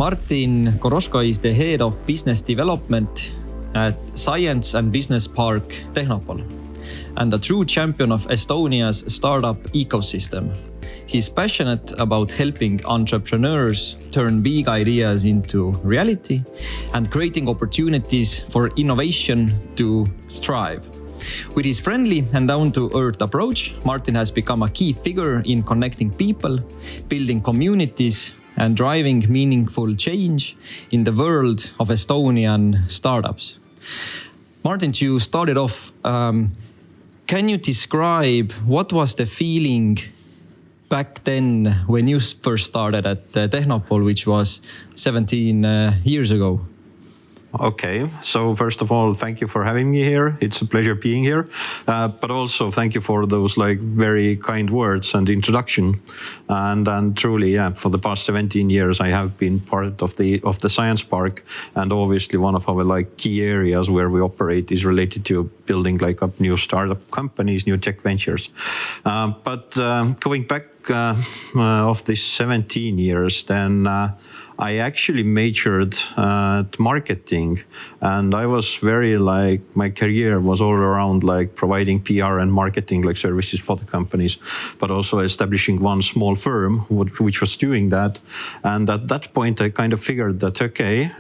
Martin Goroško is the head of business development at Science and Business Park Tehnopol and a true champion of Estonia's startup ecosystem. He's passionate about helping entrepreneurs turn big ideas into reality and creating opportunities for innovation to thrive. With his friendly and down-to-earth approach, Martin has become a key figure in connecting people, building communities, and driving meaningful change in the world of Estonian startups. Martin, you started off. Can you describe what was the feeling back then when you first started at Tehnopol, which was 17 years ago? Okay, so first of all, thank you for having me here. It's a pleasure being here. But also thank you for those very kind words and introduction. And truly, for the past 17 years, I have been part of the Science Park. And obviously one of our key areas where we operate is related to building up new startup companies, new tech ventures. But going back of this 17 years, then I actually majored at marketing, and I was very my career was all around providing PR and marketing services for the companies, but also establishing one small firm which was doing that. And at that point, I kind of figured that, okay,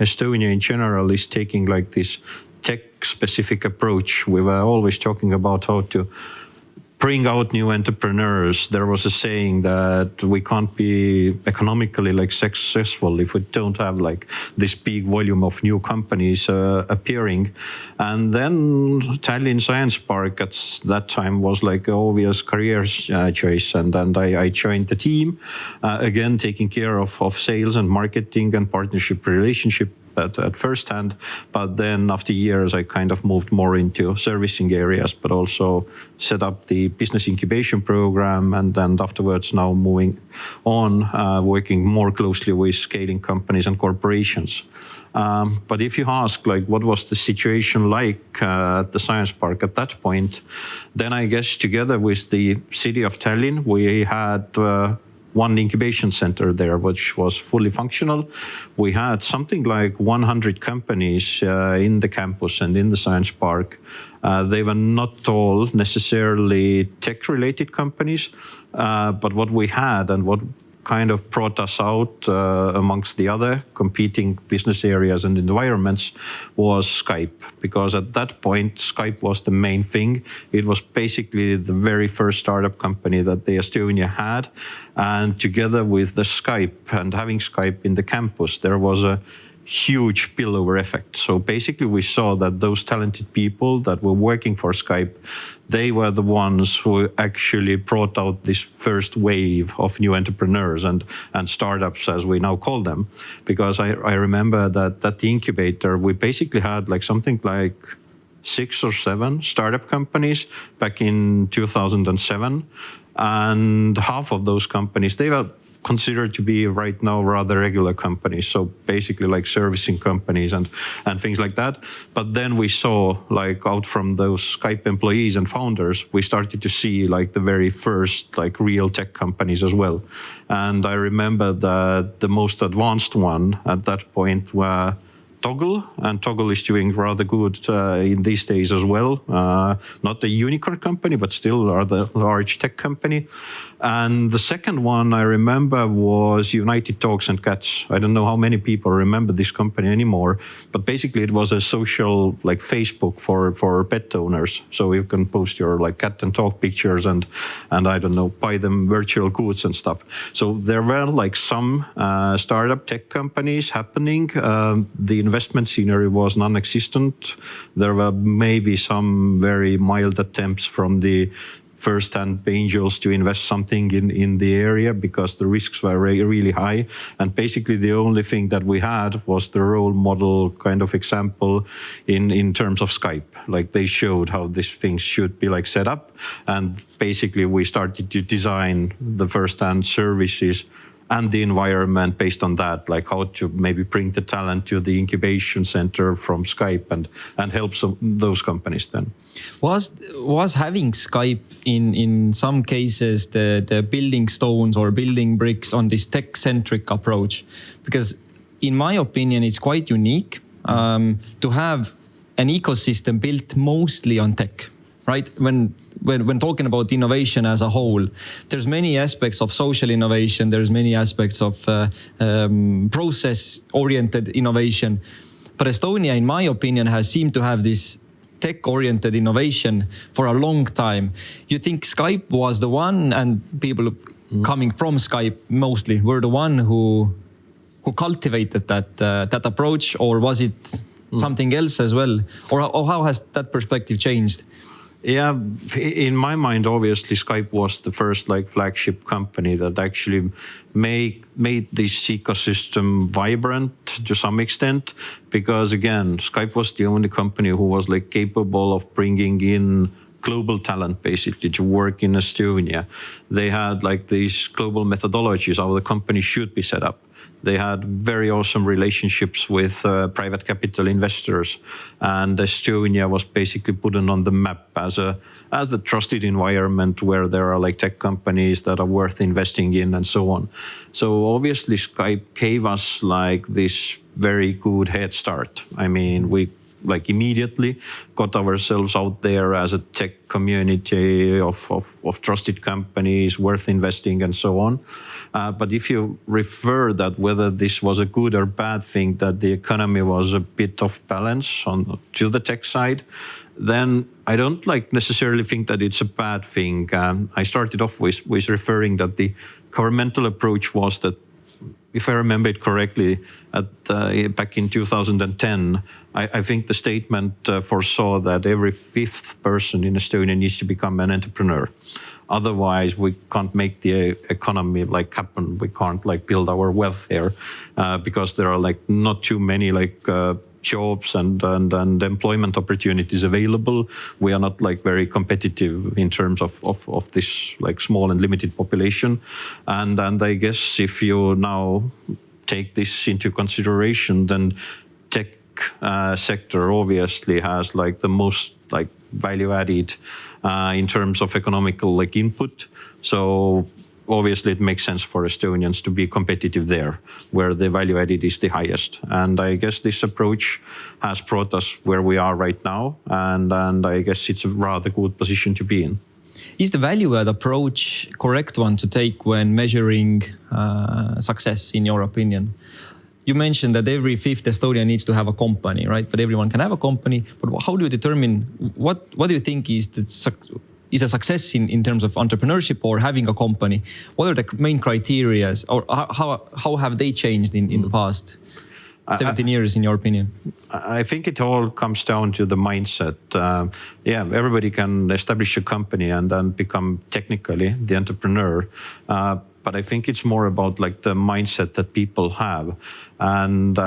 Estonia in general is taking this tech-specific approach. We were always talking about how to bring out new entrepreneurs. There was a saying that we can't be economically successful if we don't have this big volume of new companies appearing. And then Tallinn Science Park at that time was an obvious career choice. And I joined the team, again taking care of sales and marketing and partnership relationship at first hand, but then after years I kind of moved more into servicing areas, but also set up the business incubation program, and then afterwards now moving on, working more closely with scaling companies and corporations. But if you ask what was the situation at the Science Park at that point, then I guess together with the city of Tallinn, we had one incubation center there, which was fully functional. We had something like 100 companies in the campus and in the science park. They were not all necessarily tech-related companies, but what we had and what kind of brought us out amongst the other competing business areas and environments was Skype, because at that point Skype was the main thing. It was basically the very first startup company that the Estonia had, and together with the Skype and having Skype in the campus, there was a huge spillover effect. So basically we saw that those talented people that were working for Skype, they were the ones who actually brought out this first wave of new entrepreneurs and startups, as we now call them. Because I remember that at the incubator, we basically had something like 6 or 7 startup companies back in 2007. And half of those companies, they were considered to be right now rather regular companies, so basically servicing companies and things like that. But then we saw out from those Skype employees and founders, we started to see the very first real tech companies as well. And I remember that the most advanced one at that point were Toggle, and Toggle is doing rather good in these days as well. Not a unicorn company, but still are the large tech company. And the second one I remember was United Dogs and Cats. I don't know how many people remember this company anymore, but basically it was a social Facebook for pet owners. So you can post your cat and dog pictures and I don't know, buy them virtual goods and stuff. So there were some startup tech companies happening. The investment scenery was non-existent. There were maybe some very mild attempts from the first-hand angels to invest something in the area because the risks were really high. And basically the only thing that we had was the role model kind of example in terms of Skype. They showed how these things should be set up. And basically we started to design the first-hand services and the environment based on that, like how to maybe bring the talent to the incubation center from Skype and help those companies then. Was having Skype in some cases the building stones or building bricks on this tech-centric approach? Because in my opinion, it's quite unique to have an ecosystem built mostly on tech, right? When talking about innovation as a whole, there's many aspects of social innovation, there's many aspects of process-oriented innovation. But Estonia, in my opinion, has seemed to have this tech-oriented innovation for a long time. You think Skype was the one, and people coming from Skype mostly were the one who cultivated that approach, or was it something else as well? Or how has that perspective changed? Yeah, in my mind, obviously, Skype was the first like flagship company that actually made this ecosystem vibrant to some extent. Because again, Skype was the only company who was like capable of bringing in global talent basically to work in Estonia. They had like these global methodologies how the company should be set up. They had very awesome relationships with private capital investors, and Estonia was basically put on the map as a trusted environment where there are like tech companies that are worth investing in and so on. So obviously Skype gave us like this very good head start. I mean, we like immediately got ourselves out there as a tech community of trusted companies worth investing and so on. But if you refer that whether this was a good or bad thing, that the economy was a bit off balance to the tech side, then I don't like necessarily think that it's a bad thing. I started off with referring that the governmental approach was that, if I remember it correctly, back in 2010, I think the statement foresaw that every fifth person in Estonia needs to become an entrepreneur. Otherwise, we can't make the economy like happen. We can't like build our wealth here because there are like not too many like jobs and employment opportunities available. We are not like very competitive in terms of this like small and limited population. And I guess if you now take this into consideration, then tech sector obviously has like the most like value added in terms of economical like input. So obviously it makes sense for Estonians to be competitive there, where the value added is the highest. And I guess this approach has brought us where we are right now. And I guess it's a rather good position to be in. Is the value add approach correct one to take when measuring success, in your opinion? You mentioned that every fifth Estonian needs to have a company, right? But everyone can have a company. But how do you determine what do you think is a success in terms of entrepreneurship or having a company? What are the main criteria, or how have they changed in the past 17 years, in your opinion? I think it all comes down to the mindset. Everybody can establish a company and then become technically the entrepreneur. But I think it's more about like the mindset that people have. And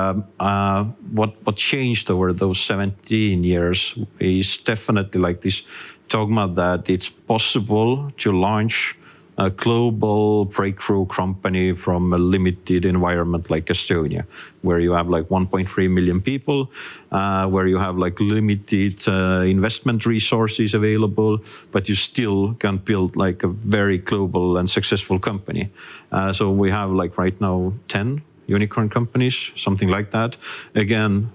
what changed over those 17 years is definitely like this dogma that it's possible to launch a global breakthrough company from a limited environment like Estonia, where you have like 1.3 million people, where you have like limited investment resources available, but you still can build like a very global and successful company. So we have like right now 10 unicorn companies, something like that. Again,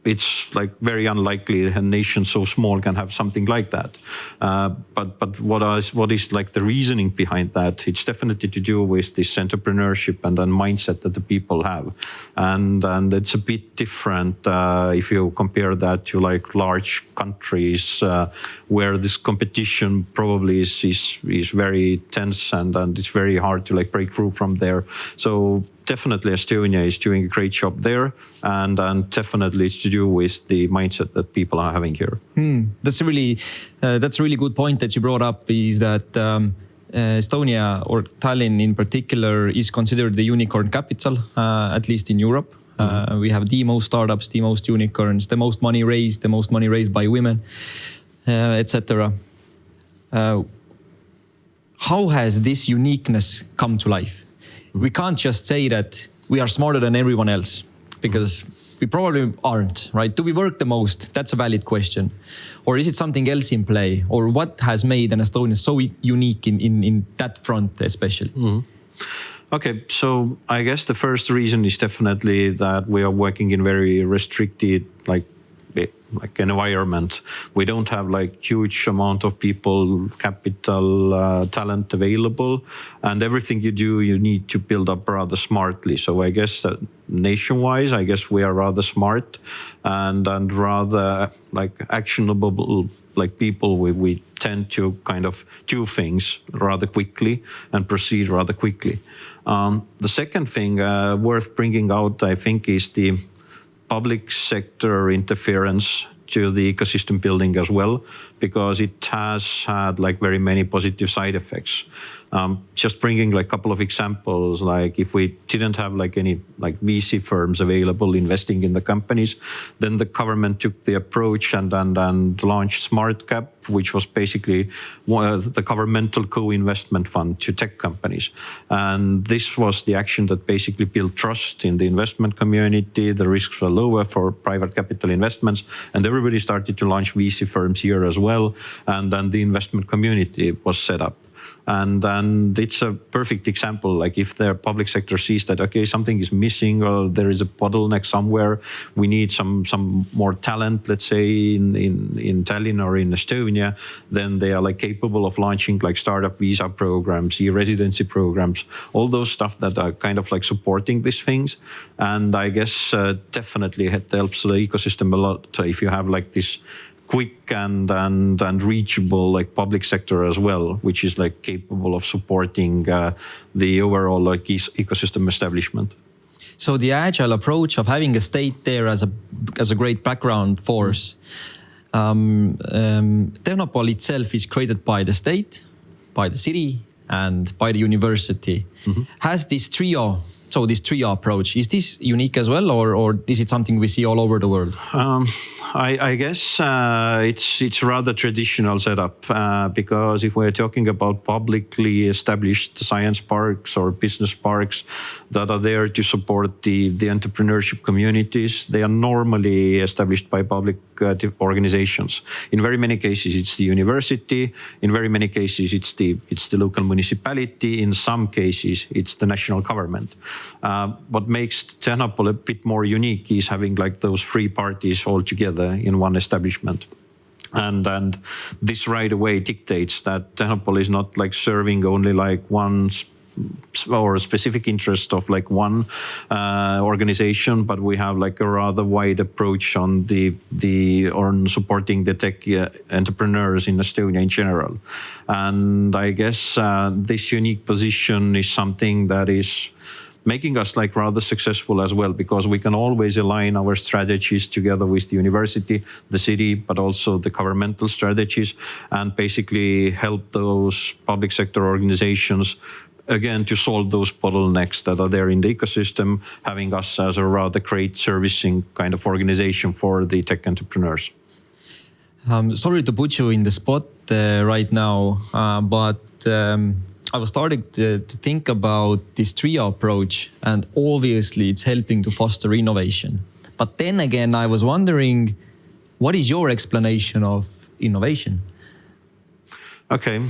it's like very unlikely a nation so small can have something like that. But what is like the reasoning behind that? It's definitely to do with this entrepreneurship and then mindset that the people have. And it's a bit different if you compare that to like large countries where this competition probably is very tense and it's very hard to like break through from there. So definitely Estonia is doing a great job there, and definitely it's to do with the mindset that people are having here. That's a really good point that you brought up, is that Estonia, or Tallinn in particular, is considered the unicorn capital, at least in Europe. We have the most startups, the most unicorns, the most money raised by women, etc. How has this uniqueness come to life? We can't just say that we are smarter than everyone else, because we probably aren't, right? Do we work the most? That's a valid question. Or is it something else in play? Or what has made an Estonian so unique in that front especially? Okay, so I guess the first reason is definitely that we are working in very restricted like environment. We don't have like huge amount of people, capital, talent available, and everything you do, you need to build up rather smartly. So I guess that nation-wise, I guess we are rather smart and rather like actionable. Like people, we tend to kind of do things rather quickly and proceed rather quickly. The second thing worth bringing out, I think, is the public sector interference to the ecosystem building as well, because it has had like very many positive side effects. Just bringing like a couple of examples, like if we didn't have like any like VC firms available investing in the companies, then the government took the approach and launched SmartCap, which was basically the governmental co-investment fund to tech companies. And this was the action that basically built trust in the investment community. The risks were lower for private capital investments, and everybody started to launch VC firms here as well. And then the investment community was set up. And it's a perfect example. Like if the public sector sees that, okay, something is missing or there is a bottleneck somewhere, we need some more talent, let's say in Tallinn or in Estonia, then they are like capable of launching like startup visa programs, e-residency programs, all those stuff that are kind of like supporting these things. And I guess definitely it helps the ecosystem a lot if you have like this quick and reachable like public sector as well, which is like capable of supporting the overall like ecosystem establishment. So the agile approach of having a state there as a great background force. Tehnopol itself is created by the state, by the city, and by the university. Has this trio? So this trio approach, is this unique as well, or is it something we see all over the world? I guess it's rather traditional setup because if we're talking about publicly established science parks or business parks that are there to support the entrepreneurship communities, they are normally established by public organizations. In very many cases, it's the university. In very many cases, it's the local municipality. In some cases, it's the national government. What makes Tehnopol a bit more unique is having like those three parties all together in one establishment. And this right away dictates that Tehnopol is not like serving only like one or a specific interest of like one organization, but we have like a rather wide approach on on supporting the tech entrepreneurs in Estonia in general. And I guess this unique position is something that is making us like rather successful as well, because we can always align our strategies together with the university, the city, but also the governmental strategies, and basically help those public sector organizations again to solve those bottlenecks that are there in the ecosystem, having us as a rather great servicing kind of organization for the tech entrepreneurs. Sorry to put you in the spot right now, but I was starting to think about this trio approach, and obviously it's helping to foster innovation. But then again, I was wondering, what is your explanation of innovation? Okay.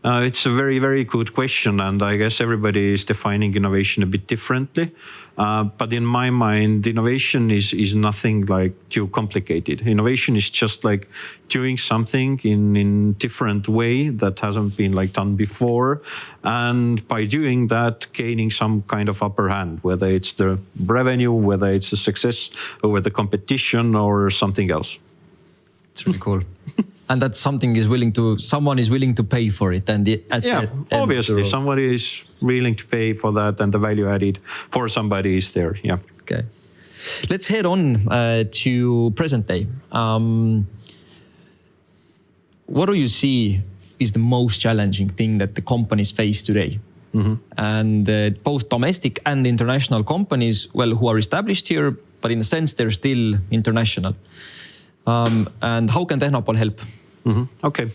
It's a very, very good question, and I guess everybody is defining innovation a bit differently. But in my mind, innovation is nothing like too complicated. Innovation is just like doing something in different way that hasn't been like done before, and by doing that, gaining some kind of upper hand, whether it's the revenue, whether it's a success over the competition, or something else. It's really cool. And that someone is willing to pay for it. And obviously, somebody is willing to pay for that, and the value added for somebody is there. Yeah. Okay. Let's head on to present day. What do you see is the most challenging thing that the companies face today? And both domestic and international companies, who are established here, but in a sense, they're still international. And how can Tehnopol help? Okay.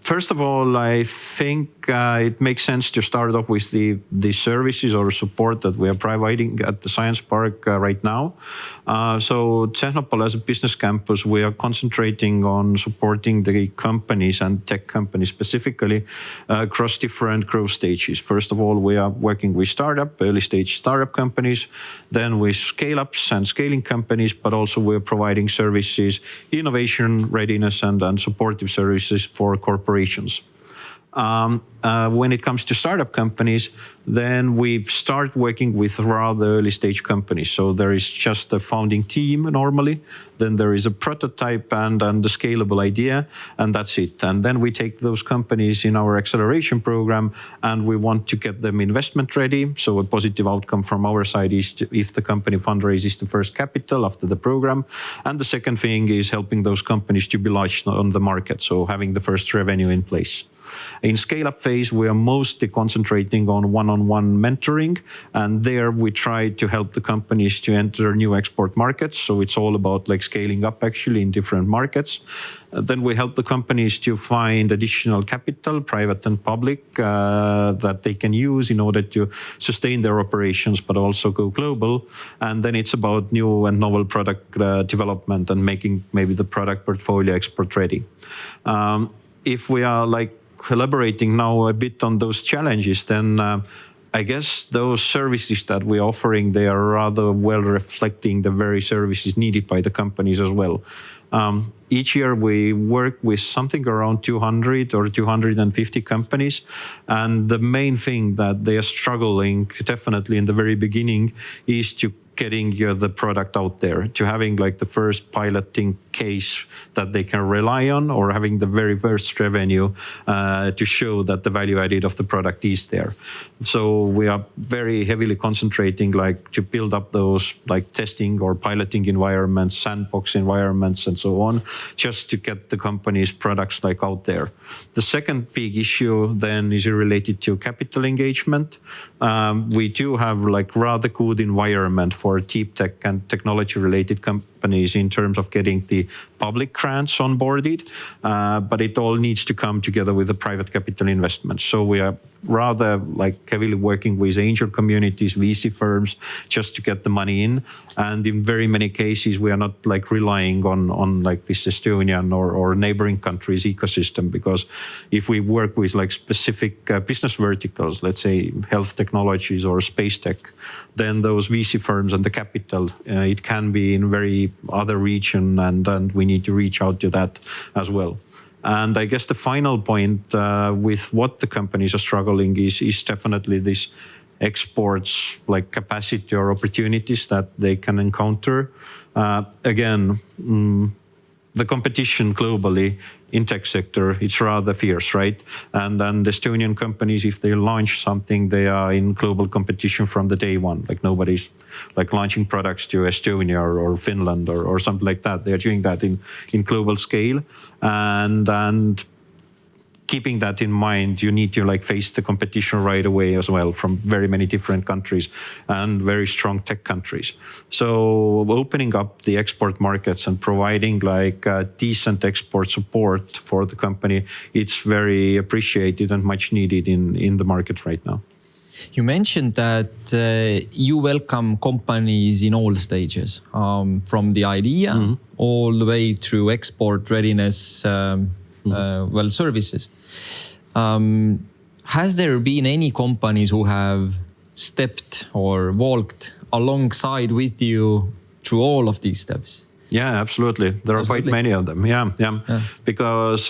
First of all, I think it makes sense to start off with the services or support that we are providing at the Science Park right now. So Tehnopol as a business campus, we are concentrating on supporting the companies and tech companies specifically across different growth stages. First of all, we are working with early stage startup companies, then with scale-ups and scaling companies, but also we're providing services, innovation readiness and supportive services for corporations. When it comes to startup companies, then we start working with rather early stage companies. So there is just a founding team normally, then there is a prototype and a scalable idea, and that's it. And then we take those companies in our acceleration program and we want to get them investment ready. So a positive outcome from our side is if the company fundraises the first capital after the program. And the second thing is helping those companies to be launched on the market. So having the first revenue in place. In scale-up phase, we are mostly concentrating on one-on-one mentoring, and there we try to help the companies to enter new export markets. So it's all about like scaling up actually in different markets. Then we help the companies to find additional capital, private and public, that they can use in order to sustain their operations, but also go global. And then it's about new and novel product development and making maybe the product portfolio export ready. If we are like collaborating now a bit on those challenges, then I guess those services that we're offering, they are rather well reflecting the very services needed by the companies as well. Each year we work with something around 200 or 250 companies. And the main thing that they are struggling definitely in the very beginning is to getting the product out there, to having like the first piloting case that they can rely on, or having the very first revenue to show that the value added of the product is there. So we are very heavily concentrating like to build up those like testing or piloting environments, sandbox environments, and so on, just to get the company's products like out there. The second big issue then is related to capital engagement. We do have like rather good environment for deep tech and technology related companies in terms of getting the public grants onboarded, but it all needs to come together with the private capital investment. So we are rather like heavily working with angel communities, VC firms, just to get the money in. And in very many cases, we are not like relying on like this Estonian or neighboring countries ecosystem, because if we work with like specific business verticals, let's say health technologies or space tech, then those VC firms and the capital, it can be in very other region, and we need to reach out to that as well. And I guess the final point with what the companies are struggling is definitely this exports like capacity or opportunities that they can encounter. Again, the competition globally in tech sector, it's rather fierce, right? And then the Estonian companies, if they launch something, they are in global competition from the day one. Like nobody's like launching products to Estonia or Finland or something like that. They are doing that in global scale. And keeping that in mind, you need to like face the competition right away as well from very many different countries and very strong tech countries. So opening up the export markets and providing like decent export support for the company, it's very appreciated and much needed in the market right now. You mentioned that you welcome companies in all stages, from the idea all the way through export readiness, services. Has there been any companies who have stepped or walked alongside with you through all of these steps? Yeah, absolutely. There are quite many of them. Yeah. Because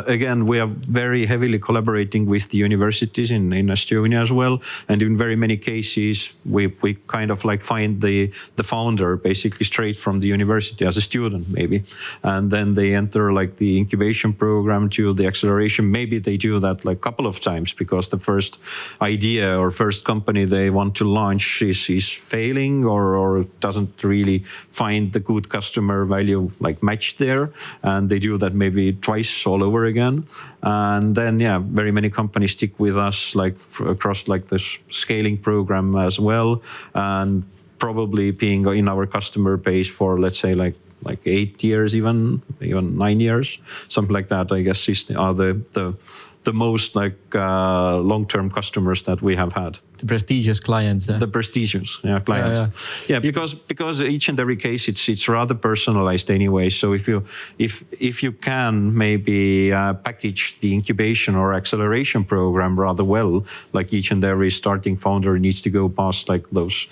again, we are very heavily collaborating with the universities in Estonia as well. And in very many cases, we kind of like find the founder basically straight from the university as a student maybe. And then they enter like the incubation program to the acceleration. Maybe they do that like a couple of times because the first idea or first company they want to launch is failing or doesn't really find the good customer value like matched there, and they do that maybe twice all over again. And then very many companies stick with us like across like this scaling program as well, and probably being in our customer base for let's say like like 8 years, even 9 years, something like that. I guess are the most like long-term customers that we have had. The prestigious clients. The prestigious clients. Yeah, because each and every case it's rather personalized anyway. So if you can maybe package the incubation or acceleration program rather well, like each and every starting founder needs to go past like those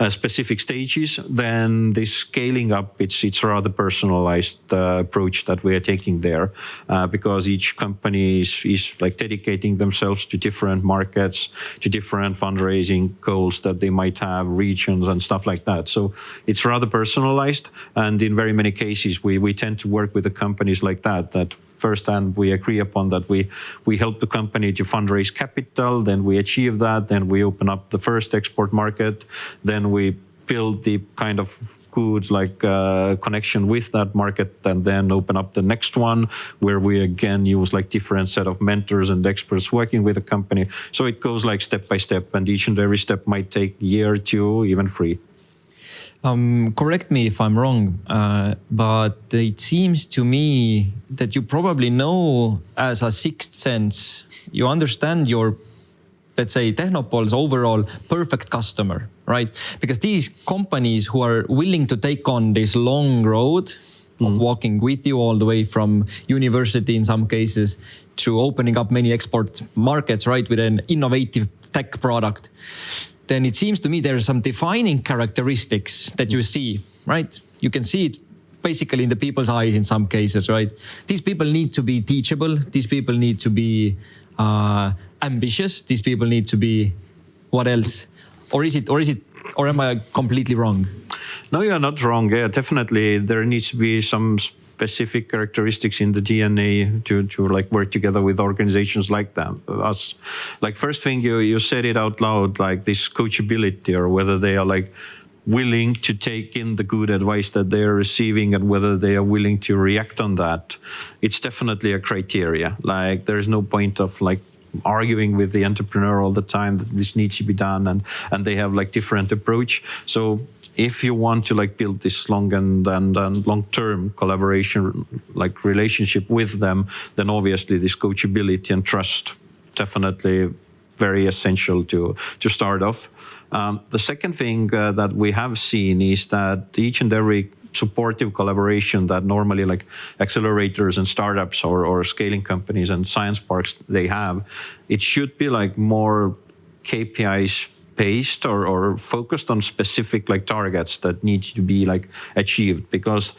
specific stages, then this scaling up it's rather personalized approach that we are taking there, because each company is like dedicating themselves to different markets, to different fundraising goals that they might have, regions and stuff like that. So it's rather personalized, and in very many cases we tend to work with the companies like that firsthand we agree upon that we help the company to fundraise capital, then we achieve that, then we open up the first export market, then we build the kind of good like connection with that market, and then open up the next one where we again use like different set of mentors and experts working with the company. So it goes like step by step, and each and every step might take a year, 2, even 3. Correct me if I'm wrong, but it seems to me that you probably know as a sixth sense, you understand your, let's say, Tehnopol's overall perfect customer, right? Because these companies who are willing to take on this long road of walking with you all the way from university in some cases to opening up many export markets, right, with an innovative tech product, then it seems to me there are some defining characteristics that you see, right? You can see it basically in the people's eyes in some cases, right? These people need to be teachable. These people need to be ambitious. These people need to be what else? Or am I completely wrong? No, you're not wrong. Yeah, definitely there needs to be some specific characteristics in the DNA to like work together with organizations like us. Like first thing you said it out loud, like this coachability, or whether they are like willing to take in the good advice that they are receiving and whether they are willing to react on that. It's definitely a criteria. Like there's no point of like arguing with the entrepreneur all the time that this needs to be done, and they have like different approach. So if you want to like build this long and long-term collaboration, like relationship with them, then obviously this coachability and trust definitely very essential to start off. The second thing that we have seen is that each and every supportive collaboration that normally like accelerators and startups or scaling companies and science parks they have, it should be like more KPIs based or focused on specific like targets that need to be like achieved, because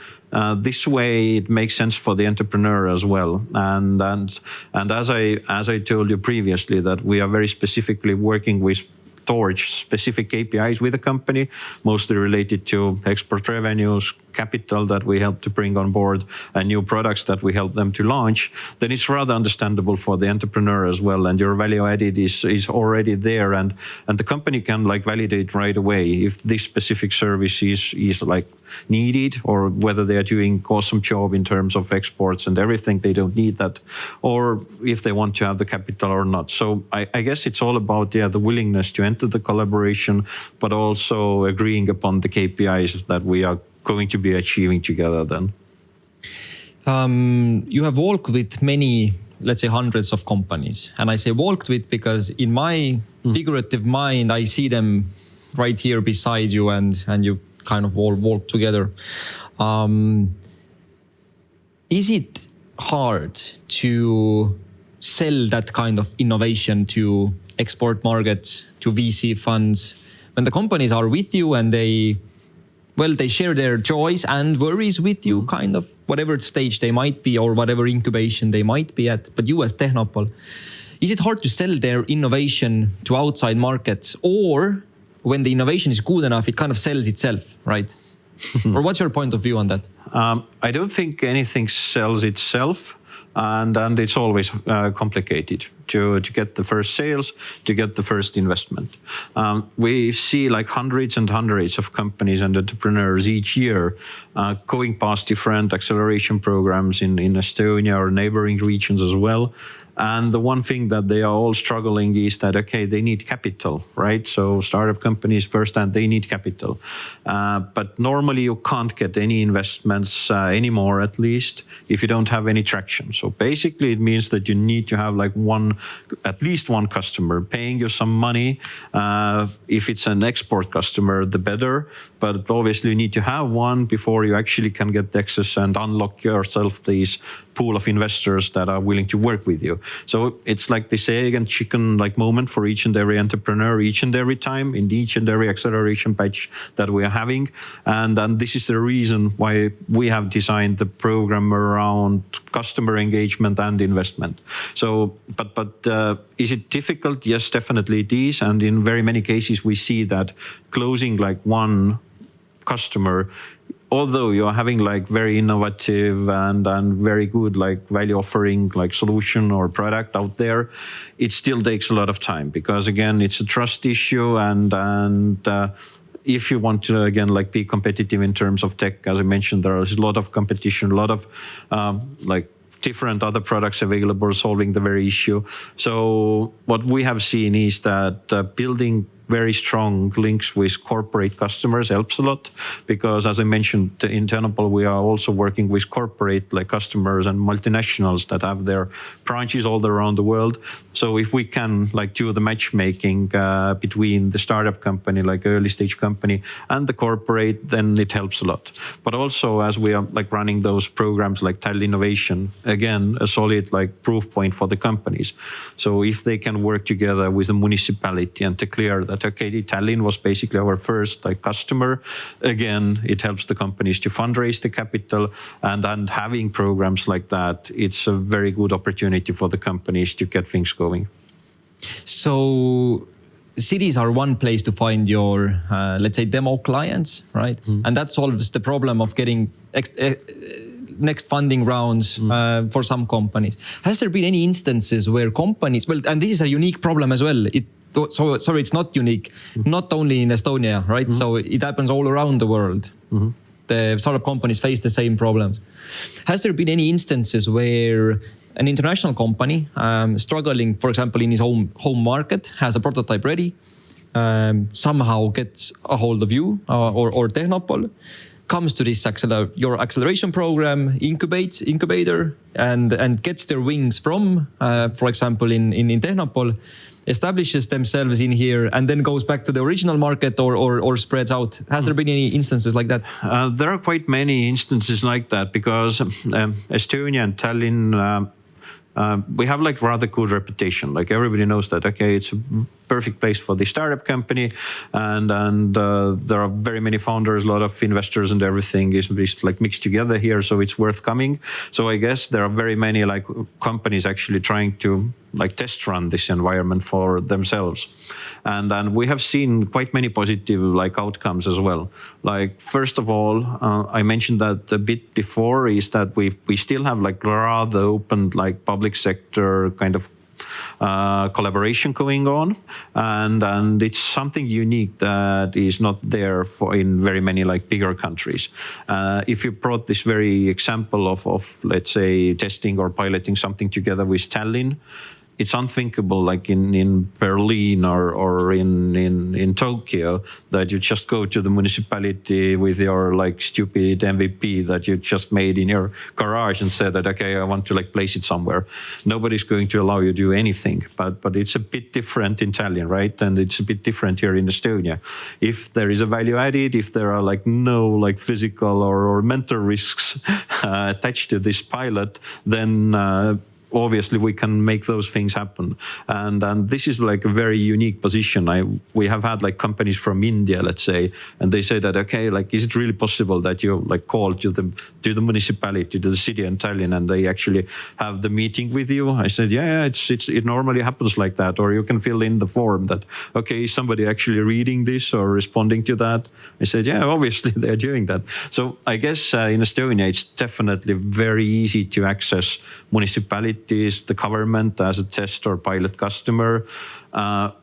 this way it makes sense for the entrepreneur as well. And as I told you previously, that we are very specifically working with towards specific KPIs with the company, mostly related to export revenues, capital that we help to bring on board, and new products that we help them to launch, then it's rather understandable for the entrepreneur as well. And your value added is already there, and the company can like validate right away if this specific service is like needed, or whether they are doing awesome job in terms of exports and everything, they don't need that, or if they want to have the capital or not. So I guess it's all about the willingness to enter the collaboration, but also agreeing upon the KPIs that we are going to be achieving together then. You have worked with many, let's say hundreds of companies. And I say walked with because in my figurative mind, I see them right here beside you, and you kind of all walk together. Is it hard to sell that kind of innovation to export markets, to VC funds, when the companies are with you and they share their joys and worries with you, kind of whatever stage they might be or whatever incubation they might be at. But you as Tehnopol, is it hard to sell their innovation to outside markets, or when the innovation is good enough, it kind of sells itself, right? Or what's your point of view on that? I don't think anything sells itself. And it's always complicated to get the first sales, to get the first investment. We see like hundreds and hundreds of companies and entrepreneurs each year going past different acceleration programs in Estonia or neighboring regions as well. And the one thing that they are all struggling is that, okay, they need capital, right? So startup companies first, and they need capital. But normally you can't get any investments anymore, at least, if you don't have any traction. So basically it means that you need to have like at least one customer paying you some money. If it's an export customer, the better. But obviously you need to have one before you actually can get access and unlock yourself these pool of investors that are willing to work with you. So it's like this egg and chicken like moment for each and every entrepreneur, each and every time in each and every acceleration batch that we are having. And this is the reason why we have designed the program around customer engagement and investment. So, but is it difficult? Yes, definitely it is. And in very many cases, we see that closing like one customer, although you're having like very innovative and very good like value offering like solution or product out there, it still takes a lot of time because again, it's a trust issue and if you want to again like be competitive in terms of tech, as I mentioned, there is a lot of competition, a lot of like different other products available solving the very issue. So what we have seen is that building very strong links with corporate customers helps a lot because, as I mentioned, in Tehnopol, we are also working with corporate like customers and multinationals that have their branches all around the world. So if we can like do the matchmaking between the startup company, like early stage company, and the corporate, then it helps a lot. But also as we are like running those programs like Tallinn Innovation, again, a solid like proof point for the companies. So if they can work together with the municipality and declare that, okay, Tallinn was basically our first like customer. Again, it helps the companies to fundraise the capital and having programs like that, it's a very good opportunity for the companies to get things going. So cities are one place to find your, let's say, demo clients, right? And that solves the problem of getting next funding rounds for some companies. Has there been any instances where companies, well, and this is a unique problem as well. So sorry, it's not unique, not only in Estonia, right? So it happens all around the world. The startup companies face the same problems. Has there been any instances where an international company struggling, for example, in his home market, has a prototype ready, somehow gets a hold of you or Tehnopol, comes to this your acceleration program, incubator, and gets their wings from, for example, in Tehnopol, establishes themselves in here and then goes back to the original market or spreads out? Has there been any instances like that? There are quite many instances like that because Estonia and Tallinn, we have like rather good reputation. Like everybody knows that, okay, it's a perfect place for the startup company and there are very many founders, a lot of investors and everything is like mixed together here. So it's worth coming. So I guess there are very many like companies actually trying to like test run this environment for themselves. And we have seen quite many positive like outcomes as well. Like, first of all, I mentioned that a bit before is that we still have like rather open like public sector kind of collaboration going on, and it's something unique that is not there in very many like bigger countries. If you brought this very example of let's say testing or piloting something together with Tallinn, it's unthinkable like in Berlin or in Tokyo that you just go to the municipality with your like stupid MVP that you just made in your garage and said that, okay, I want to like place it somewhere. Nobody's going to allow you to do anything, but it's a bit different in Tallinn, right? And it's a bit different here in Estonia. If there is a value added, if there are like no like physical or mental risks attached to this pilot, then obviously we can make those things happen. And this is like a very unique position. We have had like companies from India, let's say, and they say that, okay, like, is it really possible that you like call to the municipality, to the city in Tallinn, and they actually have the meeting with you? I said, yeah, it normally happens like that. Or you can fill in the form that, okay, is somebody actually reading this or responding to that? I said, yeah, obviously they're doing that. So I guess in Estonia, it's definitely very easy to access municipality municipalities, the government as a test or pilot customer.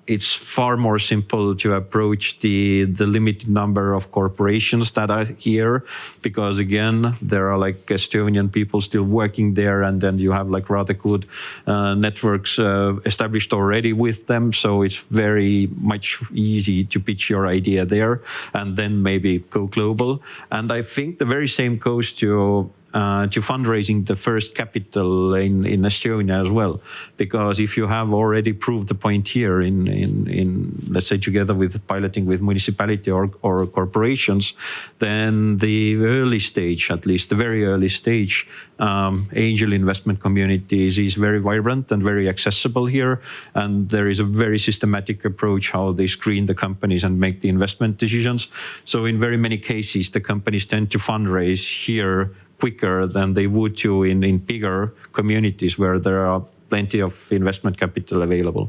It's far more simple to approach the limited number of corporations that are here, because again, there are like Estonian people still working there, and then you have like rather good networks established already with them. So it's very much easy to pitch your idea there and then maybe go global. And I think the very same goes to fundraising the first capital in Estonia as well, because if you have already proved the point here in let's say together with piloting with municipality or corporations, then the early stage, at least the very early stage, angel investment communities is very vibrant and very accessible here, and there is a very systematic approach how they screen the companies and make the investment decisions. So in very many cases, the companies tend to fundraise here quicker than they would to in bigger communities where there are plenty of investment capital available.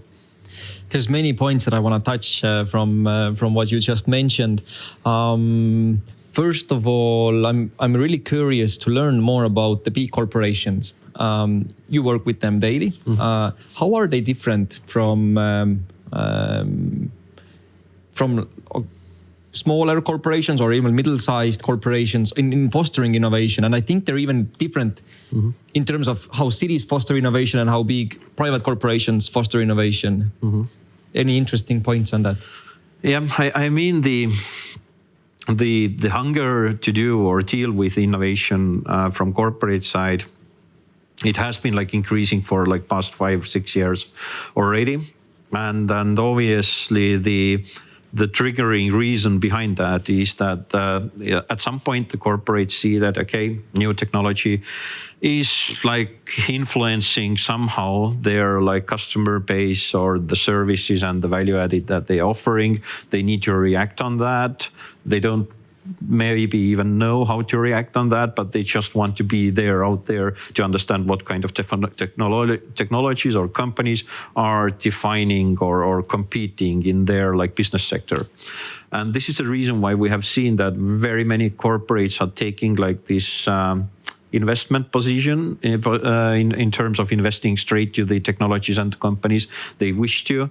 There's many points that I want to touch from what you just mentioned. First of all, I'm really curious to learn more about the big corporations. You work with them daily. Mm-hmm. How are they different from smaller corporations or even middle-sized corporations in fostering innovation? And I think they're even different in terms of how cities foster innovation and how big private corporations foster innovation. Mm-hmm. Any interesting points on that? Yeah, I mean the hunger to do or deal with innovation from corporate side, it has been like increasing for like past 5-6 years already, and obviously the triggering reason behind that is that at some point the corporates see that, okay, new technology is like influencing somehow their like customer base or the services and the value added that they're offering. They need to react on that. They don't maybe even know how to react on that, but they just want to be there out there to understand what kind of technologies or companies are defining or competing in their like business sector. And this is the reason why we have seen that very many corporates are taking like this investment position in terms of investing straight to the technologies and companies they wish to.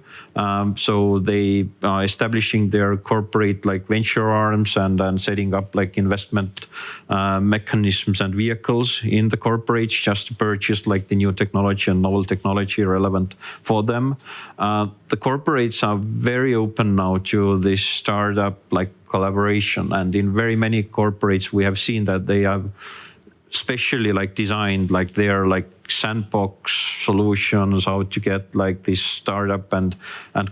So they are establishing their corporate like venture arms and setting up like investment mechanisms and vehicles in the corporates just to purchase like the new technology and novel technology relevant for them. The corporates are very open now to this startup like collaboration, and in very many corporates we have seen that they have especially like designed like their like sandbox solutions, how to get like this startup and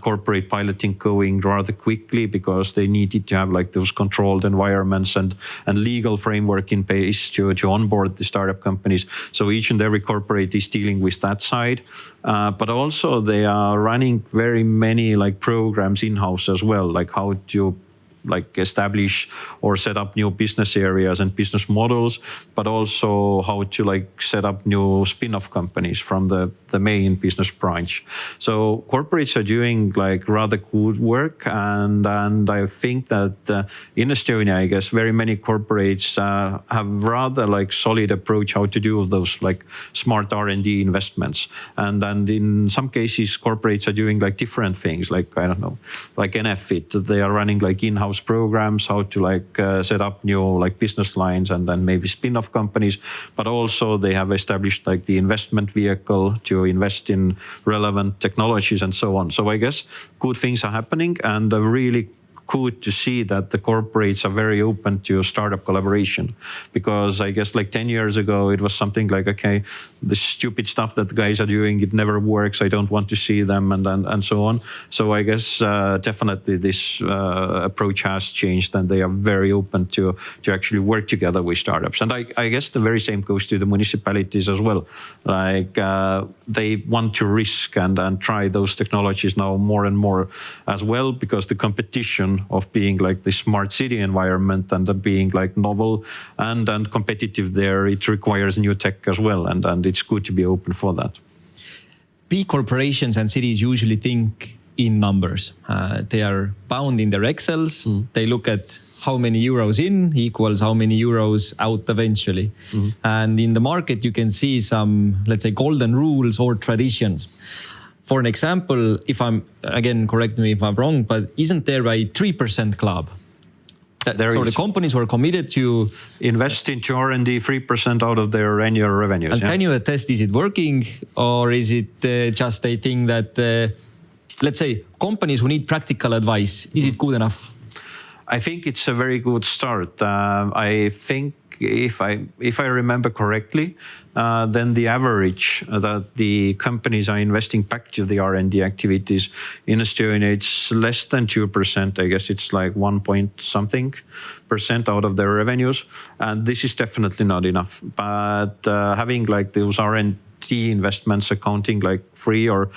corporate piloting going rather quickly, because they needed to have like those controlled environments and legal framework in place to onboard the startup companies. So each and every corporate is dealing with that side, but also they are running very many like programs in-house as well, like how to like establish or set up new business areas and business models, but also how to like set up new spin-off companies from the main business branch. So corporates are doing like rather good work, and I think that in Estonia, I guess very many corporates have rather like solid approach how to do those like smart R&D investments, and in some cases corporates are doing like different things, like I don't know, like NFIT, they are running like in-house programs, how to like set up new like business lines and then maybe spin-off companies, but also they have established like the investment vehicle to invest in relevant technologies and so on. So I guess good things are happening, and really good to see that the corporates are very open to startup collaboration, because I guess like 10 years ago it was something like, okay, the stupid stuff that the guys are doing, it never works, I don't want to see them, and so on. So I guess definitely this approach has changed, and they are very open to actually work together with startups. And I guess the very same goes to the municipalities as well. Like they want to risk and try those technologies now more and more as well, because the competition of being like the smart city environment and being like novel and competitive there, it requires new tech as well, and it's good to be open for that. Big corporations and cities usually think in numbers. They are bound in their Excels. They look at how many euros in equals how many euros out eventually. And in the market, you can see some, let's say, golden rules or traditions. For an example, if I'm, again, correct me if I'm wrong, but isn't there a 3% club? The companies were committed to invest into R&D 3% out of their annual revenues. And can you attest, is it working, or is it just a thing that, let's say, companies who need practical advice, is it good enough? I think it's a very good start. I think if I remember correctly, then the average that the companies are investing back to the R&D activities in Estonia, it's less than 2%. I guess it's like 1 point something % out of their revenues. And this is definitely not enough. But having like those R&D investments accounting like 3 or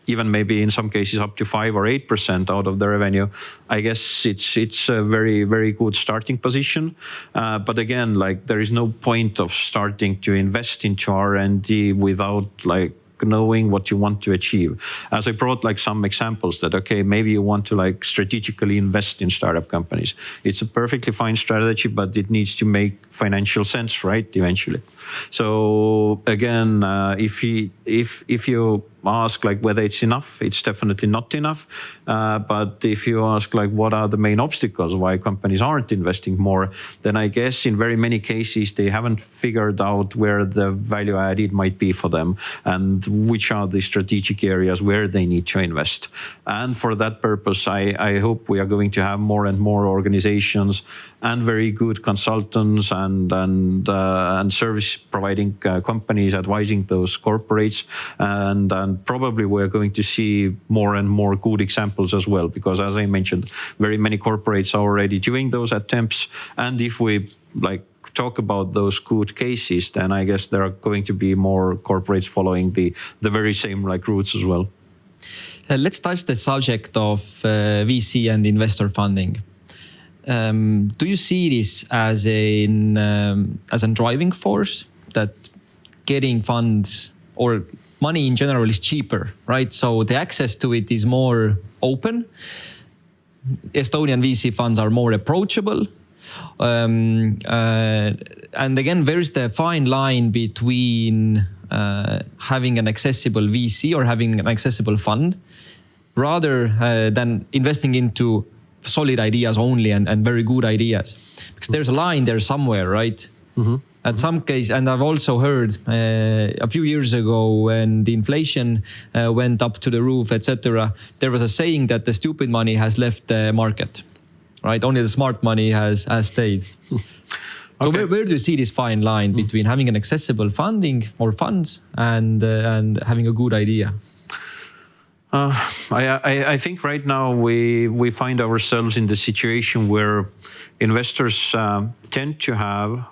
even maybe in some cases up to 5 or 8% out of the revenue, I guess it's a very, very good starting position. But again, like there is no point of starting to invest into R&D without like knowing what you want to achieve. As I brought like some examples that, okay, maybe you want to like strategically invest in startup companies. It's a perfectly fine strategy, but it needs to make financial sense, right? Eventually. So again, if you ask like whether it's enough, it's definitely not enough. But if you ask like what are the main obstacles why companies aren't investing more, then I guess in very many cases they haven't figured out where the value added might be for them and which are the strategic areas where they need to invest. And for that purpose, I hope we are going to have more and more organizations and very good consultants and service providing companies advising those corporates, and probably we're going to see more and more good examples as well, because as I mentioned, very many corporates are already doing those attempts, and if we like talk about those good cases, then I guess there are going to be more corporates following the very same like routes as well. Let's touch the subject of VC and investor funding. Do you see this as a driving force, that getting funds or money in general is cheaper, right? So the access to it is more open. Estonian VC funds are more approachable. And again, where is the fine line between having an accessible VC or having an accessible fund rather than investing into solid ideas only and very good ideas? Because there's a line there somewhere, right? At some case, and I've also heard a few years ago when the inflation went up to the roof, etc., there was a saying that the stupid money has left the market, right? Only the smart money has stayed. So where do you see this fine line between having an accessible funding or funds and having a good idea? I think right now we find ourselves in the situation where investors tend to have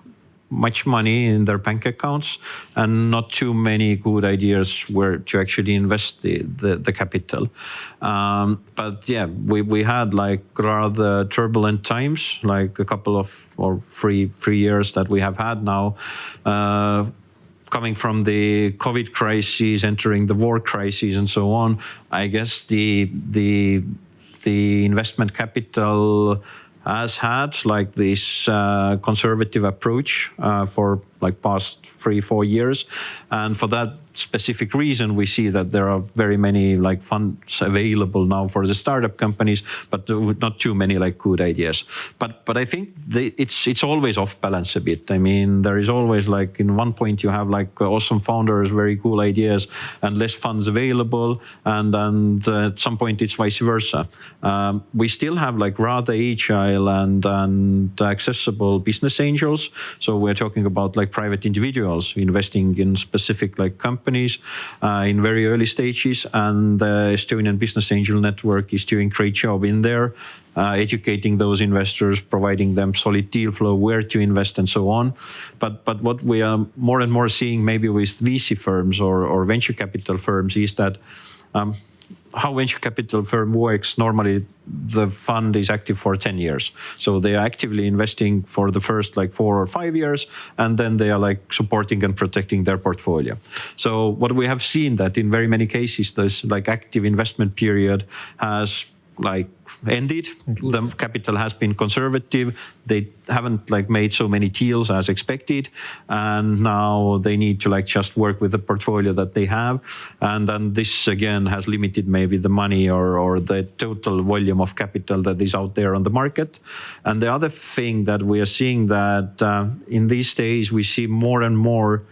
much money in their bank accounts and not too many good ideas where to actually invest the capital. But yeah, we had like rather turbulent times, like a couple of or three years that we have had now. Coming from the COVID crisis, entering the war crisis, and so on, I guess the investment capital has had like this conservative approach for like past 3-4 years, and for that specific reason, we see that there are very many like funds available now for the startup companies, but not too many like good ideas. But I think it's always off balance a bit. I mean, there is always like in one point you have like awesome founders, very cool ideas, and less funds available, and at some point it's vice versa. We still have like rather agile and accessible business angels. So we're talking about like private individuals investing in specific like companies in very early stages, and the Estonian Business Angel Network is doing a great job in there, educating those investors, providing them solid deal flow, where to invest, and so on. But what we are more and more seeing maybe with VC firms or venture capital firms is that how venture capital firm works, normally the fund is active for 10 years. So they are actively investing for the first like 4 or 5 years, and then they are like supporting and protecting their portfolio. So what we have seen that in very many cases, this like active investment period has like ended. The capital has been conservative. They haven't like made so many deals as expected, and now they need to like just work with the portfolio that they have, and then this again has limited maybe the money or the total volume of capital that is out there on the market. And the other thing that we are seeing that in these days we see more and more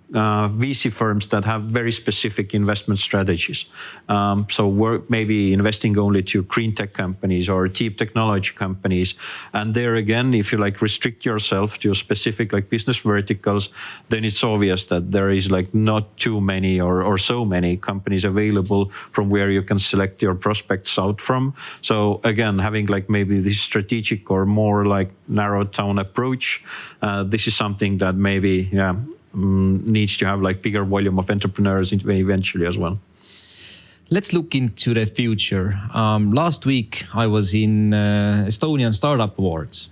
VC firms that have very specific investment strategies. So we're maybe investing only to green tech companies or deep technology companies. And there again, if you like restrict yourself to specific like business verticals, then it's obvious that there is like not too many or so many companies available from where you can select your prospects out from. So again, having like maybe this strategic or more like narrowed down approach, this is something that maybe, needs to have like bigger volume of entrepreneurs eventually as well. Let's look into the future. Last week I was in Estonian Startup Awards,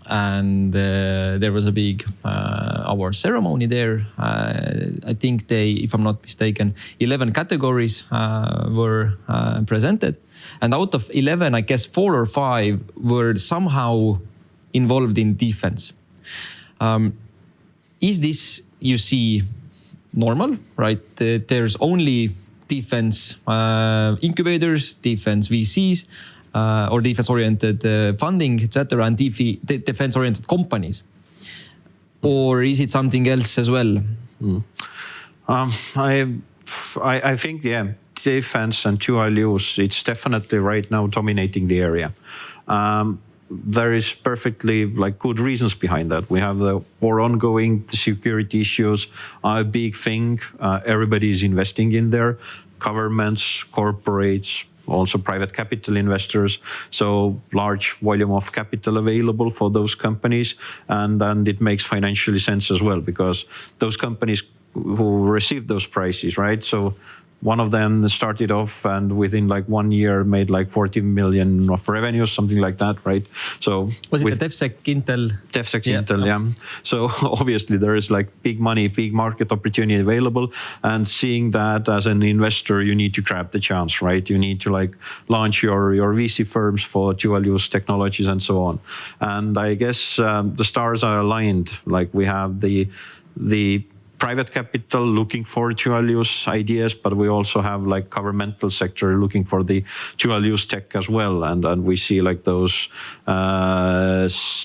and there was a big award ceremony there. I think if I'm not mistaken, 11 categories were presented, and out of 11, I guess 4 or 5 were somehow involved in defense. Is this, you see, normal, right? There's only defense incubators, defense VCs, or defense-oriented funding, etc., and defense-oriented companies, or is it something else as well? I think defense and dual use, it's definitely right now dominating the area. There is perfectly like good reasons behind that. We have the war ongoing, the security issues are a big thing. Everybody is investing in there. Governments, corporates, also private capital investors. So large volume of capital available for those companies. And it makes financially sense as well, because those companies who received those prices, right? So one of them started off and within like 1 year made like 40 million of revenue, something like that, right? So was it the DevSec Intel? DevSec Intel, yeah. So obviously there is like big money, big market opportunity available, and seeing that as an investor, you need to grab the chance, right? You need to like launch your VC firms for dual use technologies and so on. And I guess the stars are aligned. Like we have the private capital looking for dual use ideas, but we also have like governmental sector looking for the dual use tech as well. And we see like those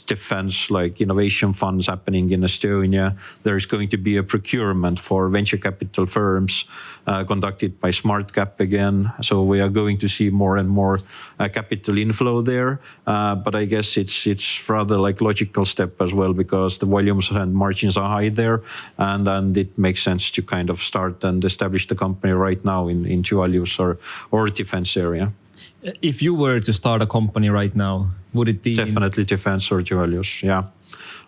defense like innovation funds happening in Estonia. There is going to be a procurement for venture capital firms conducted by SmartCap again. So we are going to see more and more capital inflow there. But I guess it's rather like logical step as well, because the volumes and margins are high there, and it makes sense to kind of start and establish the company right now in dual use or defense area. If you were to start a company right now, would it be definitely defense or dual use? Yeah,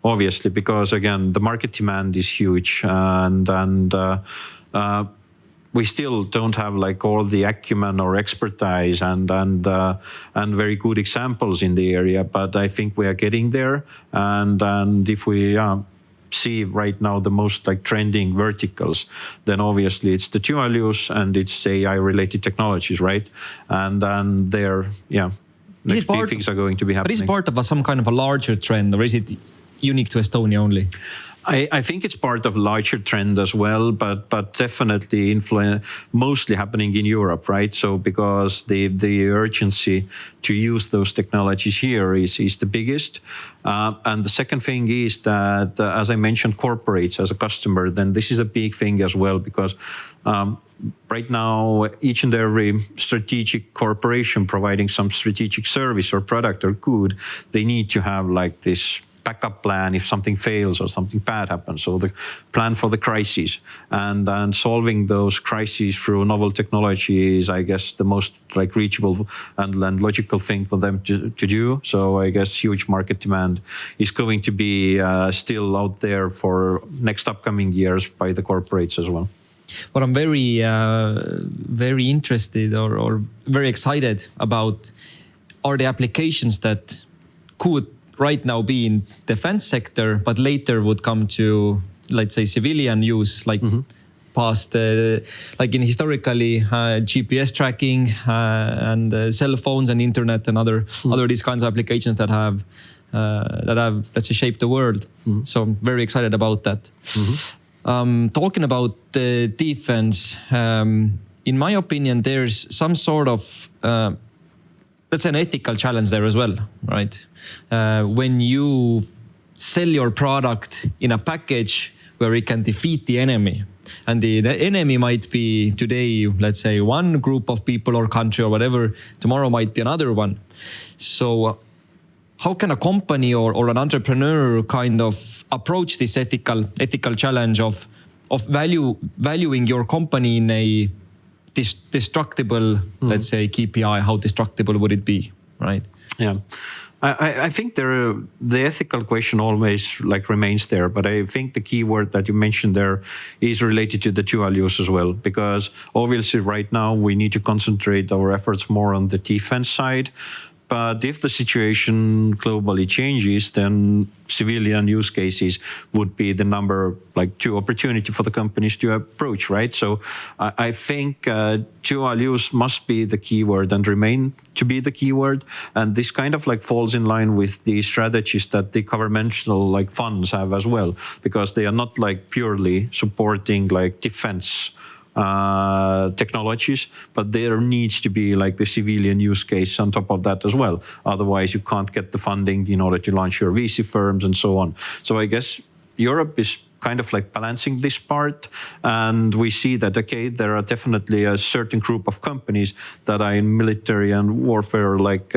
obviously, because again the market demand is huge, and we still don't have like all the acumen or expertise and very good examples in the area, but I think we are getting there. And if we see right now the most like trending verticals, then obviously it's the dual use and it's AI related technologies, right? And there, next big things are going to be happening. But is part of some kind of a larger trend, or is it unique to Estonia only? I think it's part of a larger trend as well, but definitely mostly happening in Europe, right? So because the urgency to use those technologies here is the biggest. And the second thing is that, as I mentioned, corporates as a customer, then this is a big thing as well, because right now, each and every strategic corporation providing some strategic service or product or good, they need to have like this backup plan if something fails or something bad happens. So the plan for the crises, and solving those crises through novel technology is, I guess, the most like reachable and logical thing for them to do. So I guess huge market demand is going to be still out there for next upcoming years by the corporates as well. What I'm very interested or very excited about are the applications that could right now be in defense sector, but later would come to, let's say, civilian use, like past, like in historically GPS tracking and cell phones and internet and other these kinds of applications that have let's say shaped the world. So I'm very excited about that. Talking about the defense, in my opinion, there's some sort of that's an ethical challenge there as well, right? When you sell your product in a package where it can defeat the enemy, and the enemy might be today, let's say, one group of people or country or whatever, tomorrow might be another one. So how can a company or an entrepreneur kind of approach this ethical challenge of valuing your company in a destructible, let's say, KPI? How destructible would it be, right? Yeah. I think the ethical question always like remains there, but I think the key word that you mentioned there is related to the dual use as well, because obviously right now we need to concentrate our efforts more on the defense side. But if the situation globally changes, then civilian use cases would be the number like 2 opportunity for the companies to approach, right? So I think dual use must be the keyword and remain to be the keyword. And this kind of like falls in line with the strategies that the governmental like funds have as well, because they are not like purely supporting like defense technologies, but there needs to be like the civilian use case on top of that as well. Otherwise, you can't get the funding in order to launch your VC firms and so on. So I guess Europe is kind of like balancing this part, and we see that okay, there are definitely a certain group of companies that are in military and warfare like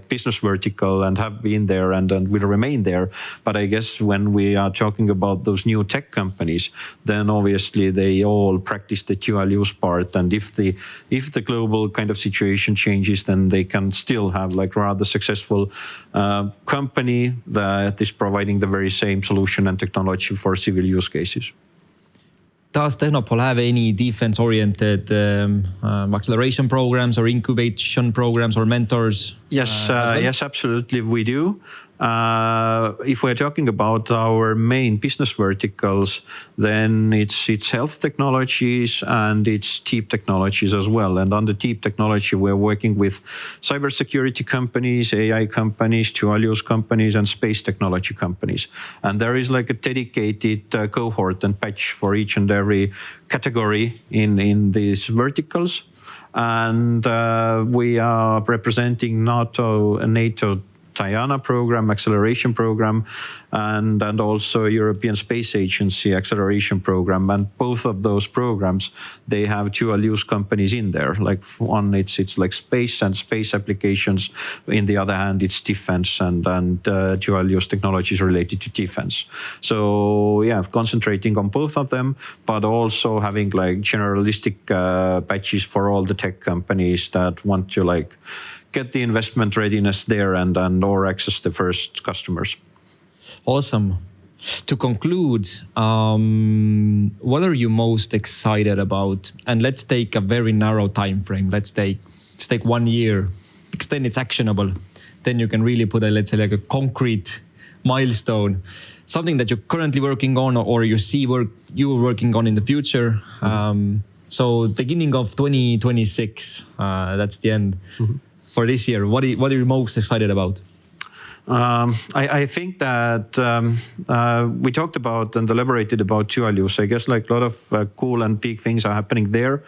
business vertical and have been there and will remain there. But I guess when we are talking about those new tech companies, then obviously they all practice the dual use part, and if the global kind of situation changes, then they can still have like rather successful company that is providing the very same solution and technology for civil use cases. Does Tehnopol have any defense-oriented acceleration programs or incubation programs or mentors? Yes, yes, absolutely, we do. If we're talking about our main business verticals, then it's health technologies and it's deep technologies as well. And on the deep technology, we're working with cybersecurity companies, AI companies, dual use companies, and space technology companies. And there is like a dedicated cohort and patch for each and every category in these verticals. And we are representing NATO Diana program, acceleration program, and also European Space Agency acceleration program. And both of those programs, they have dual use companies in there. Like one, it's like space and space applications. In the other hand, it's defense and dual use technologies related to defense. So yeah, concentrating on both of them, but also having like generalistic patches for all the tech companies that want to like get the investment readiness there and or access the first customers. Awesome. To conclude, what are you most excited about? And let's take a very narrow time frame. Let's take 1 year, because then it's actionable. Then you can really put let's say like a concrete milestone, something that you're currently working on or you see you're working on in the future. So beginning of 2026, that's the end. For this year, what are you most excited about? I think that we talked about and elaborated about dual use. I guess like a lot of cool and big things are happening there.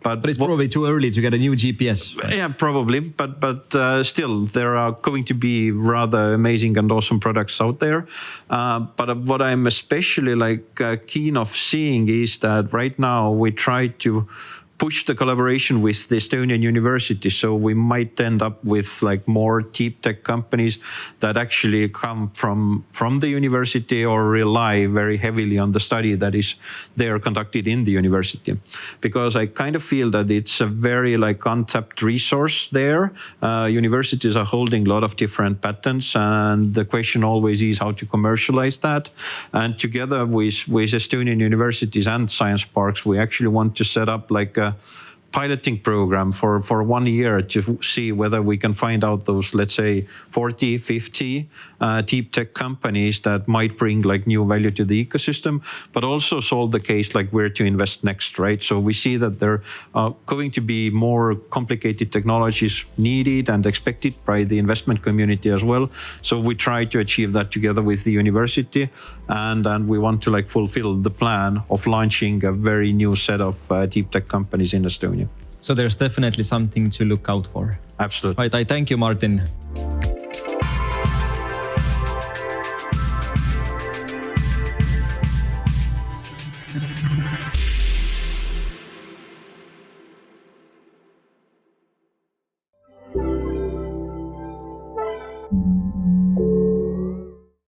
But it's probably too early to get a new GPS. Right? Yeah, probably. But still, there are going to be rather amazing and awesome products out there. But what I'm especially like keen of seeing is that right now we try to push the collaboration with the Estonian university. So we might end up with like more deep tech companies that actually come from the university or rely very heavily on the study that is there conducted in the university. Because I kind of feel that it's a very like untapped resource there. Universities are holding a lot of different patents, and the question always is how to commercialize that. And together with Estonian universities and science parks, we actually want to set up like a piloting program for 1 year to see whether we can find out those, let's say, 40, 50 deep tech companies that might bring like new value to the ecosystem, but also solve the case like where to invest next, right? So we see that there are going to be more complicated technologies needed and expected by the investment community as well. So we try to achieve that together with the university, and we want to like fulfill the plan of launching a very new set of deep tech companies in Estonia. So there's definitely something to look out for. Absolutely. Right, I thank you, Martin.